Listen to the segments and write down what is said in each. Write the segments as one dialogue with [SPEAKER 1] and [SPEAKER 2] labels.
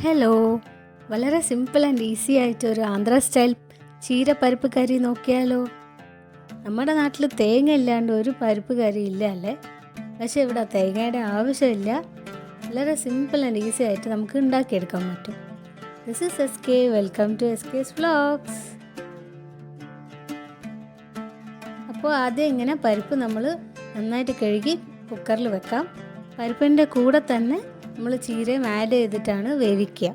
[SPEAKER 1] Hello, വളരെ simple and easy ആയിട്ടൊരു Andhra style ചീര പരിപ്പ് കറി നോക്കിയാലോ. നമ്മുടെ നാട്ടിൽ തേങ്ങ ഇല്ലാണ്ട് ഒരു പരിപ്പ് കറി ഇല്ല അല്ലേ. പക്ഷേ ഇവിടെ തേങ്ങയുടെ ആവശ്യമില്ല. വളരെ സിമ്പിൾ ആൻഡ് ഈസി ആയിട്ട് നമുക്ക് ഉണ്ടാക്കിയെടുക്കാൻ പറ്റും. This is SK. Welcome to SK's vlogs. അപ്പോൾ ആദ്യം ഇങ്ങനെ പരിപ്പ് നമ്മൾ നന്നായിട്ട് കഴുകി കുക്കറിൽ വെക്കാം. പരിപ്പിൻ്റെ കൂടെ തന്നെ നമ്മൾ ചീരയും ആഡ് ചെയ്തിട്ടാണ് വേവിക്കുക.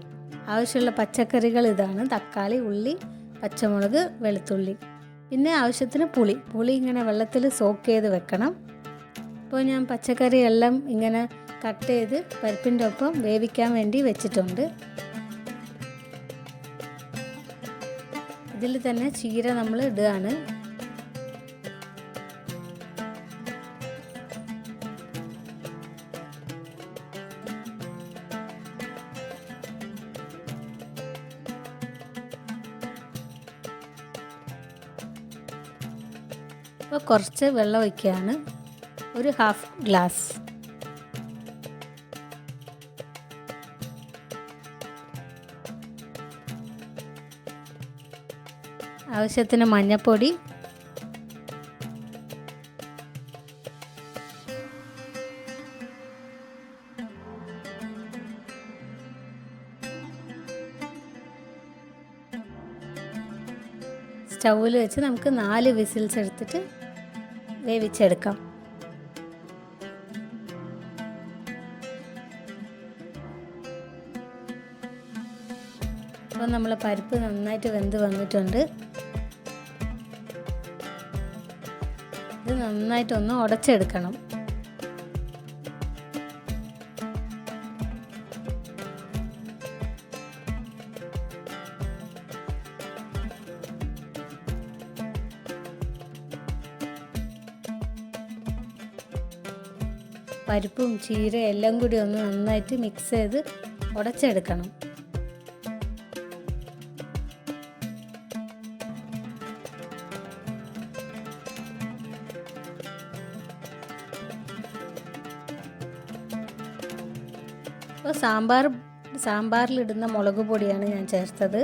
[SPEAKER 1] ആവശ്യമുള്ള പച്ചക്കറികൾ ഇതാണ്: തക്കാളി, ഉള്ളി, പച്ചമുളക്, വെളുത്തുള്ളി. പിന്നെ ആവശ്യത്തിന് പുളി ഇങ്ങനെ വെള്ളത്തിൽ സോക്ക് ചെയ്ത് വെക്കണം. ഇപ്പോൾ ഞാൻ പച്ചക്കറി എല്ലാം ഇങ്ങനെ കട്ട് ചെയ്ത് പരിപ്പിൻ്റെ ഒപ്പം വേവിക്കാൻ വേണ്ടി വെച്ചിട്ടുണ്ട്. ഇതിൽ തന്നെ ചീര നമ്മൾ ഇടുകയാണ്. അപ്പോൾ കുറച്ച് വെള്ളം ഒഴിക്കുകയാണ്, ഒരു ഹാഫ് ഗ്ലാസ്. ആവശ്യത്തിന് മഞ്ഞൾപ്പൊടി, സ്റ്റൗവിൽ വെച്ച് നമുക്ക് 4 വിസിൽസ് എടുത്തിട്ട് വേവിച്ചെടുക്കാം. അപ്പോൾ നമ്മൾ പരിപ്പ് നന്നായിട്ട് വെന്ത് വന്നിട്ടുണ്ട്. ഇത് നന്നായിട്ടൊന്ന് ഉടച്ചെടുക്കണം. പരിപ്പും ചീര എല്ലാം കൂടി ഒന്ന് നന്നായിട്ട് മിക്സ് ചെയ്ത് ഉടച്ചെടുക്കണം. അപ്പോൾ സാമ്പാറിലിടുന്ന മുളക് പൊടിയാണ് ഞാൻ ചേർത്തത്.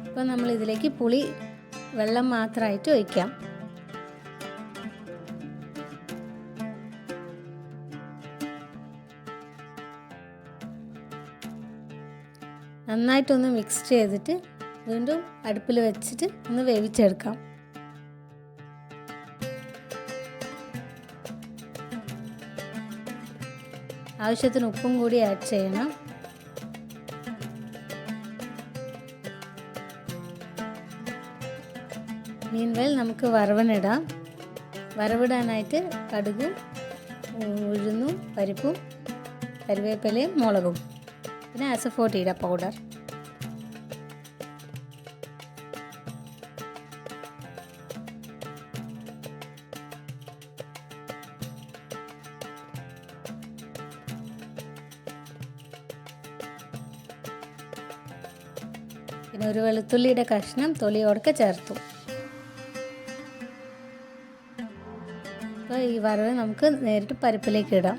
[SPEAKER 1] അപ്പോൾ നമ്മൾ ഇതിലേക്ക് പുളി വെള്ളം മാത്രമായിട്ട് ഒഴിക്കാം. നന്നായിട്ടൊന്ന് മിക്സ് ചെയ്തിട്ട് വീണ്ടും അടുപ്പിൽ വെച്ചിട്ട് ഒന്ന് വേവിച്ചെടുക്കാം. ആവശ്യത്തിന് ഉപ്പും കൂടി ആഡ് ചെയ്യണം. മീൻവെൽ നമുക്ക് വറവിനിടാം. വറവിടാനായിട്ട് കടുകും ഉഴുന്നും പരിപ്പും കറിവേപ്പിലയും മുളകും പിന്നെ അസഫോട്ടിയുടെ പൗഡർ. പിന്നെ ഒരു വെളുത്തുള്ളിയുടെ കഷ്ണം തൊലിയോടൊക്കെ ചേർത്തു. അപ്പോൾ ഈ വറവ് നമുക്ക് നേരിട്ട് പരിപ്പിലേക്ക് ഇടാം.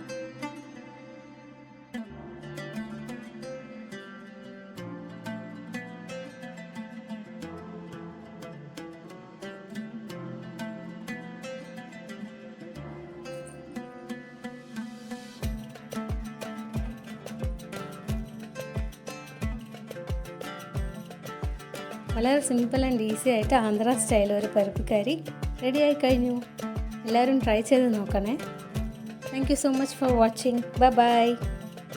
[SPEAKER 1] വളരെ സിമ്പിൾ ആൻഡ് ഈസി ആയിട്ട് ആന്ധ്ര സ്റ്റൈൽ ഒരു പരിപ്പ് കറി റെഡി ആയി കഴിഞ്ഞു. എല്ലാവരും ട്രൈ ചെയ്ത് നോക്കണേ. Thank you so much for watching. Bye bye.